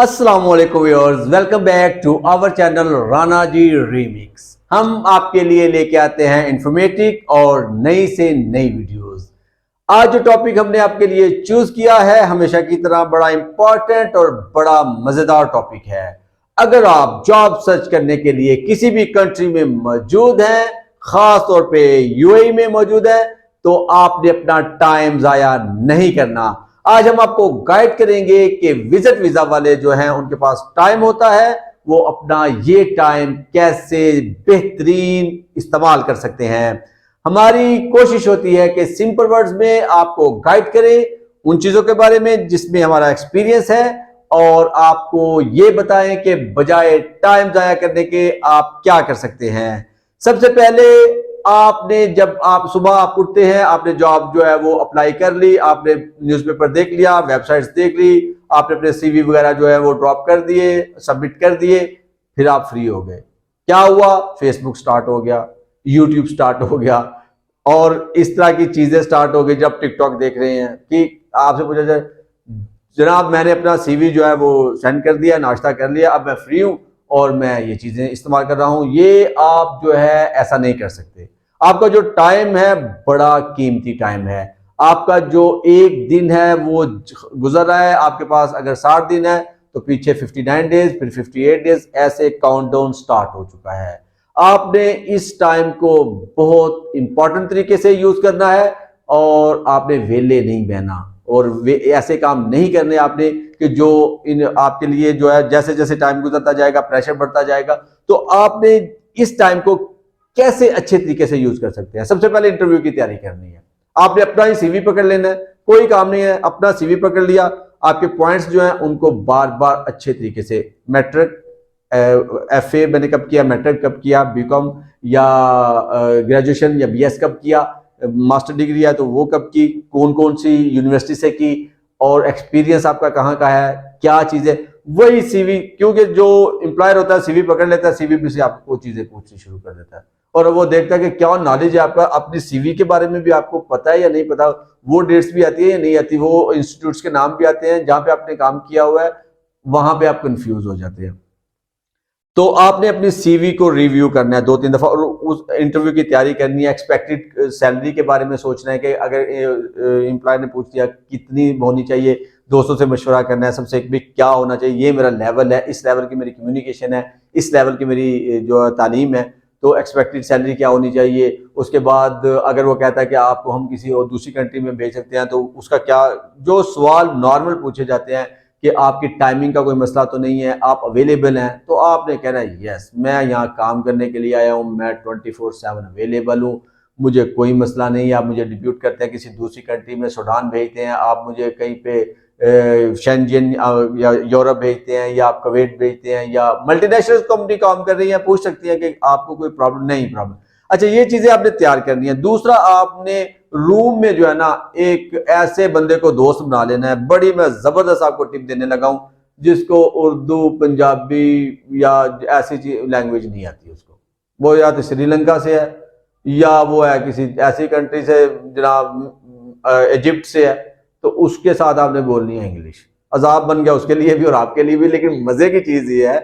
अस्सलाम वालेकुम viewers, welcome back to our channel Rana ji remix. हम आपके लिए लेके आते हैं इंफॉर्मेटिव और नई से नई वीडियोस। आज जो टॉपिक हमने आपके लिए चूज किया है हमेशा की तरह बड़ा इंपॉर्टेंट और बड़ा मजेदार टॉपिक है। अगर आप जॉब सर्च करने के लिए किसी भी कंट्री में मौजूद हैं, खास तौर पे यूएई में मौजूद है, तो आपने अपना टाइम जाया नहीं करना। आज हम आपको गाइड करेंगे कि विजिट वीजा वाले जो हैं उनके पास टाइम होता है, वो अपना ये टाइम कैसे बेहतरीन इस्तेमाल कर सकते हैं। हमारी कोशिश होती है कि सिंपल वर्ड्स में आपको गाइड करें उन चीजों के बारे में जिसमें हमारा एक्सपीरियंस है, और आपको ये बताएं कि बजाय टाइम जाया करने के आप क्या कर सकते हैं। सबसे पहले आपने जब आप सुबह आप उठते हैं, आपने जॉब जो है वो अप्लाई कर ली, आपने न्यूज़पेपर देख लिया, वेबसाइट्स देख ली, आपने अपने सीवी वगैरह जो है वो ड्रॉप कर दिए, सबमिट कर दिए, फिर आप फ्री हो गए। क्या हुआ? फेसबुक स्टार्ट हो गया, यूट्यूब स्टार्ट हो गया और इस तरह की चीजें स्टार्ट हो गई। जब टिकटॉक देख रहे हैं कि आपसे पूछा जाए जनाब मैंने अपना सीवी जो है वो सेंड कर दिया, नाश्ता कर लिया, अब मैं फ्री हूं और मैं ये चीजें इस्तेमाल कर रहा हूं। ये आप जो है ऐसा नहीं कर सकते। आपका जो टाइम है बड़ा कीमती टाइम है। आपका जो एक दिन है वो गुजर रहा है, आपके पास अगर 60 दिन है तो पीछे 59 डेज, फिर 58 डेज, ऐसे काउंटडाउन स्टार्ट हो चुका है। आपने इस टाइम को बहुत इंपॉर्टेंट तरीके से यूज करना है और आपने वेले नहीं बहना और ऐसे काम नहीं करने आपने कि जो इन आपके लिए जो है जैसे जैसे टाइम गुजरता जाएगा प्रेशर बढ़ता जाएगा। तो आपने इस टाइम को कैसे अच्छे तरीके से यूज कर सकते हैं। सबसे पहले इंटरव्यू की तैयारी करनी है। आपने अपना ही सीवी पकड़ लेना है, कोई काम नहीं है, अपना सीवी पकड़ लिया, आपके पॉइंट्स जो हैं उनको बार बार अच्छे तरीके से मैट्रिक एफए मैंने कब किया, मैट्रिक कब किया, बीकॉम या ग्रेजुएशन या बीएस कब किया, मास्टर डिग्री है तो वो कब की, कौन कौन सी यूनिवर्सिटी से की, और एक्सपीरियंस आपका कहाँ का है, क्या चीजें, वही सीवी। क्योंकि जो एम्प्लॉयर होता है सीवी पकड़ लेता है, सीवी भी से आपको चीजें पूछनी शुरू कर देता है और वो देखता है कि क्या नॉलेज है आपका, अपनी सीवी के बारे में भी आपको पता है या नहीं पता, वो डेट्स भी आती है या नहीं आती, वो इंस्टीट्यूट्स के नाम भी आते हैं जहां पे आपने काम किया हुआ है, वहां पे आप कंफ्यूज हो जाते हैं। तो आपने अपनी सीवी को रिव्यू करना है 2-3 दफा और उस इंटरव्यू की तैयारी करनी है। एक्सपेक्टेड सैलरी के बारे में सोचना है कि अगर एम्प्लॉय ने पूछ दिया कितनी होनी चाहिए, दोस्तों से मशवरा करना है सबसे भी क्या होना चाहिए, ये मेरा लेवल है, इस लेवल की मेरी कम्युनिकेशन है, इस लेवल की मेरी जो तालीम है, तो एक्सपेक्टेड सैलरी क्या होनी चाहिए। उसके बाद अगर वो कहता है कि आपको हम किसी और दूसरी कंट्री में भेज सकते हैं तो उसका क्या, जो सवाल नॉर्मल पूछे जाते हैं कि आपकी टाइमिंग का कोई मसला तो नहीं है, आप अवेलेबल हैं, तो आपने कहना है यस मैं यहाँ काम करने के लिए आया हूँ, मैं 24/7 अवेलेबल हूँ, मुझे कोई मसला नहीं है। आप मुझे डिप्यूट करते हैं किसी दूसरी कंट्री में, सूडान भेजते हैं, आप मुझे कहीं पे शेंजन या यूरोप भेजते हैं या आप कुवैत भेजते हैं या मल्टीनेशनल कंपनी काम कर रही है, पूछ सकती है कि आपको कोई प्रॉब्लम नहीं, प्रॉब्लम। अच्छा, ये चीजें आपने तैयार करनी है। दूसरा, आपने रूम में जो है ना एक ऐसे बंदे को दोस्त बना लेना है। बड़ी मैं जबरदस्त आपको टिप देने लगा हूं जिसको उर्दू, पंजाबी या ऐसी लैंग्वेज नहीं आती उसको, वो या तो श्रीलंका से है या वो है किसी ऐसी कंट्री से जनाब इजिप्ट से है, तो उसके साथ आपने बोलनी है इंग्लिश। अजाब बन गया उसके लिए भी और आपके लिए भी। लेकिन मजे की चीज ये है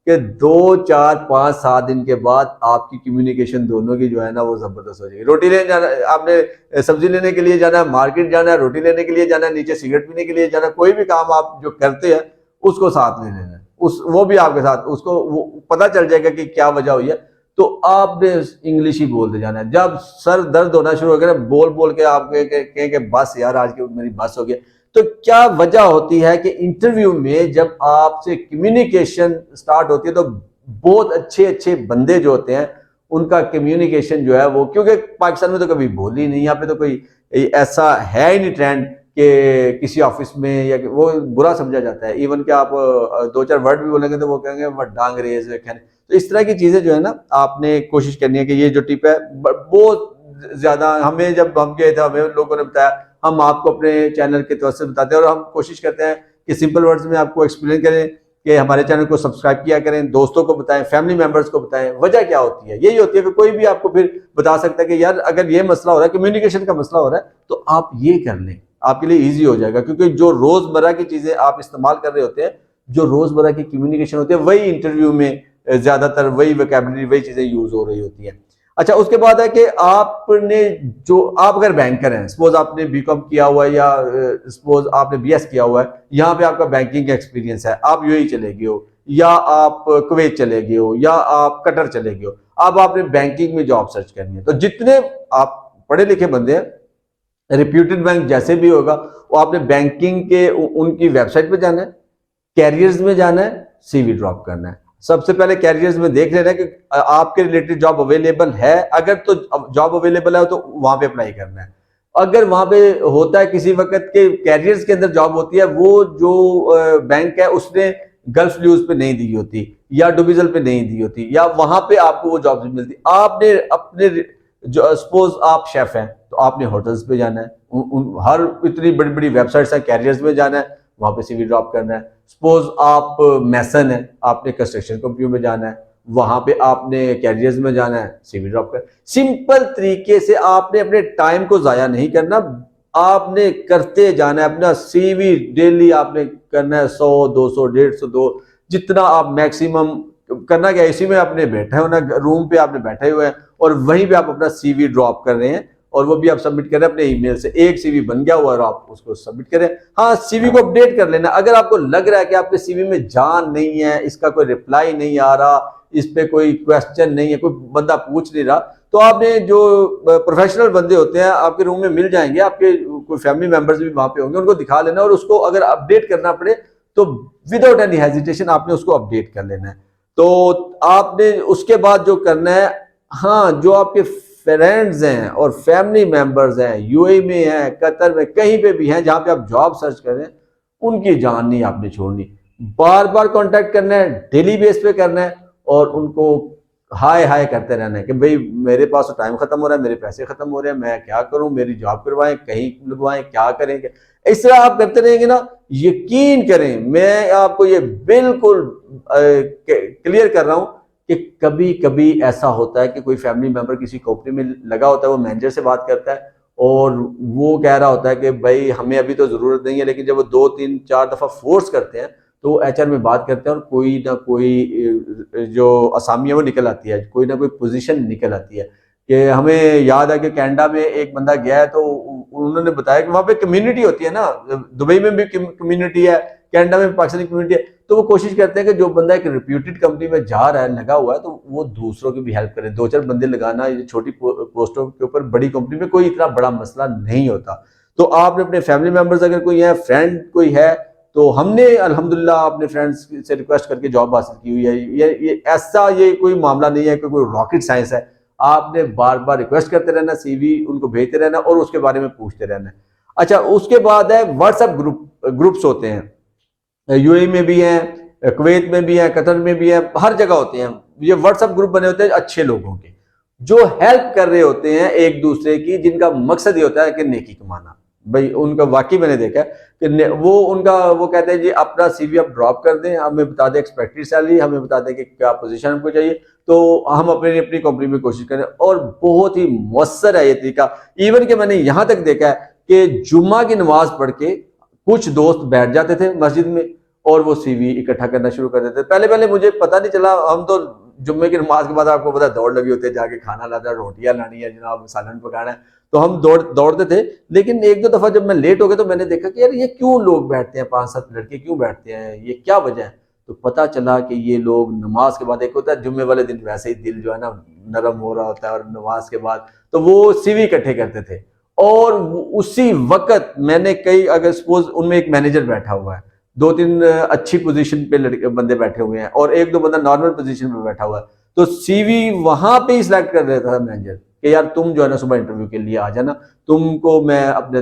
कि 2, 4, 5, 7 दिन के बाद आपकी कम्युनिकेशन दोनों की जो है ना वो जबरदस्त हो जाएगी। रोटी लेने जाना, आपने सब्जी लेने के लिए जाना है, मार्केट जाना है, रोटी लेने के लिए जाना है, नीचे सिगरेट पीने के लिए जाना है, कोई भी काम आप जो करते हैं उसको साथ ले लेना है, वो भी आपके साथ, उसको वो पता चल जाएगा कि क्या वजह हुई है, तो आपने इंग्लिश ही बोलते जाना है। जब सर दर्द होना शुरू हो गया, बोल बोल के आप कहें कि बस यार आज की मेरी बस हो गया, तो क्या वजह होती है कि इंटरव्यू में जब आपसे कम्युनिकेशन स्टार्ट होती है तो बहुत अच्छे अच्छे बंदे जो होते हैं उनका कम्युनिकेशन जो है वो, क्योंकि पाकिस्तान में तो कभी बोली नहीं, यहाँ पे तो कोई ऐसा है ही नहीं ट्रेंड कि किसी ऑफिस में या वो बुरा समझा जाता है। इवन कि आप 2-4 वर्ड भी बोलेंगे तो वो कहेंगे वो डांग रेज रखे। तो इस तरह की चीजें जो है ना आपने कोशिश करनी है कि ये जो टिप है बहुत ज्यादा, हमें जब हम गए थे हमें लोगों ने बताया, हम आपको अपने चैनल के तौर से बताते हैं और हम कोशिश करते हैं कि सिंपल वर्ड्स में आपको एक्सप्लेन करें कि हमारे चैनल को सब्सक्राइब किया करें, दोस्तों को बताएं, फैमिली मेंबर्स को बताएं। वजह क्या होती है? यही होती है कि कोई भी आपको फिर बता सकता है कि यार अगर ये मसला हो रहा है, कम्युनिकेशन का मसला हो रहा है, तो आप ये कर लें, आपके लिए ईजी हो जाएगा। क्योंकि जो रोजमर्रा की चीजें आप इस्तेमाल कर रहे होते हैं जो रोजमर्रा की कम्युनिकेशन होती है वही इंटरव्यू में ज्यादातर वही वोकैबुलरी वही चीजें यूज हो रही होती हैं। अच्छा, उसके बाद है कि आपने जो आप अगर बैंकर हैं, सपोज आपने बीकॉम किया हुआ है या सपोज आपने बीएस किया हुआ है, यहाँ पे आपका बैंकिंग का एक्सपीरियंस है, आप यूएई चले गए हो या आप कुवैत चले गए हो या आप कतर चले गए हो, अब आपने बैंकिंग में जॉब सर्च करनी है। तो जितने आप पढ़े लिखे बंदे हैं, रिप्यूटेड बैंक जैसे भी होगा, वो आपने बैंकिंग के उनकी वेबसाइट पे जाना है, कैरियर्स में जाना है, सीवी ड्रॉप करना है। सबसे पहले कैरियर्स में देख लेना है कि आपके रिलेटेड जॉब अवेलेबल है, अगर तो जॉब अवेलेबल है तो वहां पे अप्लाई करना है। अगर वहां पे होता है किसी वक्त के कैरियर्स के अंदर जॉब होती है, वो जो बैंक है उसने गल्फ न्यूज पे नहीं दी होती या डुबिजल पे नहीं दी होती, या वहां पे आपको वो जॉब मिलती, आपने अपने जो सपोज आप शेफ हैं तो आपने होटल्स पे जाना है, हर इतनी बड़ी बड़ी वेबसाइट्स हैं, कैरियर्स में जाना है, वहां पे सीवी ड्रॉप करना है। सपोज आप मैसन है, आपने कंस्ट्रक्शन कंपनी में जाना है, वहां पे आपने कैरियर्स में जाना है, सीवी ड्रॉप कर। सिंपल तरीके से आपने अपने टाइम को जाया नहीं करना, आपने करते जाना है अपना सीवी डेली आपने करना है 100 200 150 2, जितना आप मैक्सिमम करना। क्या इसी में आपने बैठे हो ना, रूम पे आपने बैठे हुए हैं और वहीं पे आप अपना सीवी ड्रॉप कर रहे हैं और वो भी आप सबमिट करें अपने ईमेल से। एक सीवी बन गया हुआ और आप उसको सबमिट करें। हाँ, सीवी को अपडेट कर लेना। अगर आपको लग रहा है कि आपके सीवी में जान नहीं है, इसका कोई रिप्लाई नहीं आ रहा, इस पे कोई क्वेश्चन नहीं है, कोई बंदा पूछ नहीं रहा, तो आपने जो प्रोफेशनल बंदे होते हैं आपके रूम में मिल जाएंगे, आपके कोई फैमिली मेंबर्स भी वहां पे होंगे, उनको दिखा लेना और उसको अगर अपडेट करना पड़े तो विदाउट एनी हेजिटेशन आपने उसको अपडेट कर लेना है। तो आपने उसके बाद जो करना है, हाँ, जो आपके फ्रेंड्स हैं और फैमिली मेंबर्स हैं, यूएई में हैं, कतर में, कहीं पे भी हैं जहां पे आप जॉब सर्च कर रहे हैं, उनकी जान नहीं आपने छोड़नी। बार बार कांटेक्ट करना है, डेली बेस पे करना है और उनको हाय हाय करते रहना है कि भाई मेरे पास तो टाइम खत्म हो रहा है, मेरे पैसे खत्म हो रहे हैं, मैं क्या करूं, मेरी जॉब करवाएं, कहीं लगवाएं, क्या करेंगे। इस तरह आप करते रहेंगे ना, यकीन करें मैं आपको ये बिल्कुल क्लियर कर रहा हूं कि कभी कभी ऐसा होता है कि कोई फैमिली मेंबर किसी कंपनी में लगा होता है, वो मैनेजर से बात करता है और वो कह रहा होता है कि भाई हमें अभी तो जरूरत नहीं है, लेकिन जब वो 2 3 4 दफा फोर्स करते हैं तो एचआर में बात करते हैं और कोई ना कोई जो असामियां वो निकल आती है, कोई ना कोई पोजीशन निकल आती है। कि हमें याद है कि कनाडा में एक बंदा गया है तो उन्होंने बताया कि वहां पे कम्युनिटी होती है ना, दुबई में भी कम्युनिटी है, कनाडा में पाकिस्तानी कम्युनिटी है, तो वो कोशिश करते हैं कि जो बंदा एक रिप्यूटेड कंपनी में जा रहा है, लगा हुआ है, तो वो दूसरों की भी हेल्प करे। 2 4 बंदे लगाना ये छोटी पोस्टों के ऊपर बड़ी कंपनी में कोई इतना बड़ा मसला नहीं होता। तो आपने अपने फैमिली मेंबर्स अगर कोई है, फ्रेंड कोई है, तो हमने अल्हम्दुलिल्लाह अपने फ्रेंड्स से रिक्वेस्ट करके जॉब हासिल की हुई है। ये ऐसा ये कोई मामला नहीं है कि कोई रॉकेट साइंस है। आपने बार बार रिक्वेस्ट करते रहना, सीवी उनको भेजते रहना और उसके बारे में पूछते रहना। अच्छा, उसके बाद है व्हाट्सएप ग्रुप्स होते हैं, यूएई में भी हैं, कुवैत में भी हैं, कतर में भी हैं, हर जगह होते हैं। ये व्हाट्सएप ग्रुप बने होते हैं अच्छे लोगों के, जो हेल्प कर रहे होते हैं एक दूसरे की, जिनका मकसद ये होता है कि नेकी कमाना। भाई उनका वाकई मैंने देखा कि वो कहते हैं जी अपना सीवी आप ड्रॉप कर दें, हमें बता दें एक्सपेक्टेड सैलरी, हमें बता दें कि क्या पोजीशन हमको चाहिए, तो हम अपनी कंपनी में कोशिश करें। और बहुत ही मौसर है ये तरीका। इवन कि मैंने यहां तक देखा है कि जुम्मा की नमाज पढ़ के कुछ दोस्त बैठ जाते थे मस्जिद में और वो सीवी इकट्ठा करना शुरू कर देते। पहले पहले मुझे पता नहीं चला, हम तो जुम्मे की नमाज के बाद आपको पता दौड़ लगी होती है, जाके खाना लाना, रोटियां लानी है जनाब, सालन पकाना है, तो हम दौड़ते थे। लेकिन 1 2 दफा जब मैं लेट हो गया तो मैंने देखा कि यार ये क्यों लोग बैठते हैं, 5 7 लड़के क्यों बैठते हैं, ये क्या वजह है। तो पता चला कि ये लोग नमाज के बाद, एक होता है जुम्मे वाले दिन वैसे ही दिल जो है ना नरम हो रहा होता है, और नमाज के बाद तो वो सीवी इकट्ठे करते थे। और उसी वक्त मैंने कई, अगर सपोज उनमें एक मैनेजर बैठा हुआ है, 2 3 अच्छी पोजीशन पे लड़के बंदे बैठे हुए हैं और 1 2 बंदा नॉर्मल पोजीशन पे बैठा हुआ है, तो सीवी वहां पे ही सिलेक्ट कर देता था मैनेजर कि यार तुम जो है ना सुबह इंटरव्यू के लिए आ जाना, तुमको मैं अपने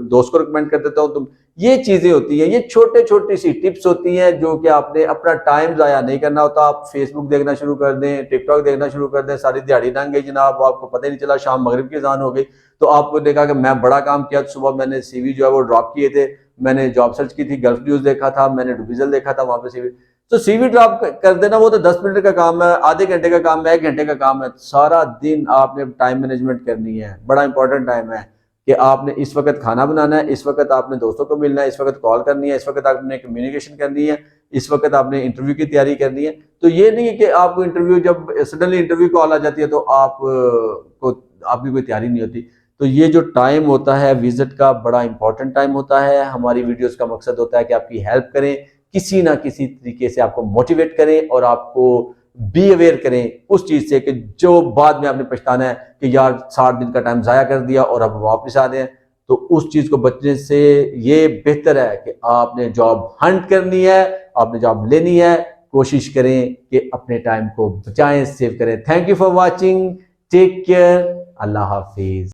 दोस्त को रिकमेंड कर देता हूँ। तुम, ये चीजें होती हैं, ये छोटे छोटी सी टिप्स होती हैं जो कि आपने अपना टाइम जाया नहीं करना होता। आप फेसबुक देखना शुरू कर दें, टिकटॉक देखना शुरू कर दें, सारी दिहाड़ी लंघ गई जनाब, आपको पता ही नहीं चला, शाम मगरिब की अज़ान हो गई। तो आपको देखा कि मैं बड़ा काम किया, सुबह मैंने सीवी जो है वो ड्रॉप किए थे, मैंने जॉब सर्च की थी, गल्फ न्यूज देखा था, मैंने डुबिजल देखा था, वहां पे सीवी, तो सीवी ड्रॉप कर देना वो तो 10 मिनट का काम है, आधे घंटे का काम है, 1 घंटे का काम है। सारा दिन आपने टाइम मैनेजमेंट करनी है, बड़ा इंपॉर्टेंट टाइम है कि आपने इस वक्त खाना बनाना है, इस वक्त आपने दोस्तों को मिलना है, इस वक्त कॉल करनी है, इस वक्त आपने कम्युनिकेशन करनी है, इस वक्त आपने इंटरव्यू की तैयारी करनी है। तो ये नहीं है कि आपको इंटरव्यू, जब सडनली इंटरव्यू कॉल आ जाती है तो आपकी कोई तैयारी नहीं होती। तो ये जो टाइम होता है विजिट का, बड़ा इंपॉर्टेंट टाइम होता है। हमारी वीडियोस का मकसद होता है कि आपकी हेल्प करें, किसी ना किसी तरीके से आपको मोटिवेट करें और आपको बी अवेयर करें उस चीज से कि जो बाद में आपने पछताना है कि यार 60 दिन का टाइम जाया कर दिया और अब वापस आ रहे हैं। तो उस चीज को बचने से ये बेहतर है कि आपने जॉब हंट करनी है, आपने जॉब लेनी है, कोशिश करें कि अपने टाइम को बचाएं, सेव करें। Thank you for watching, take care, अल्लाह हाफिज।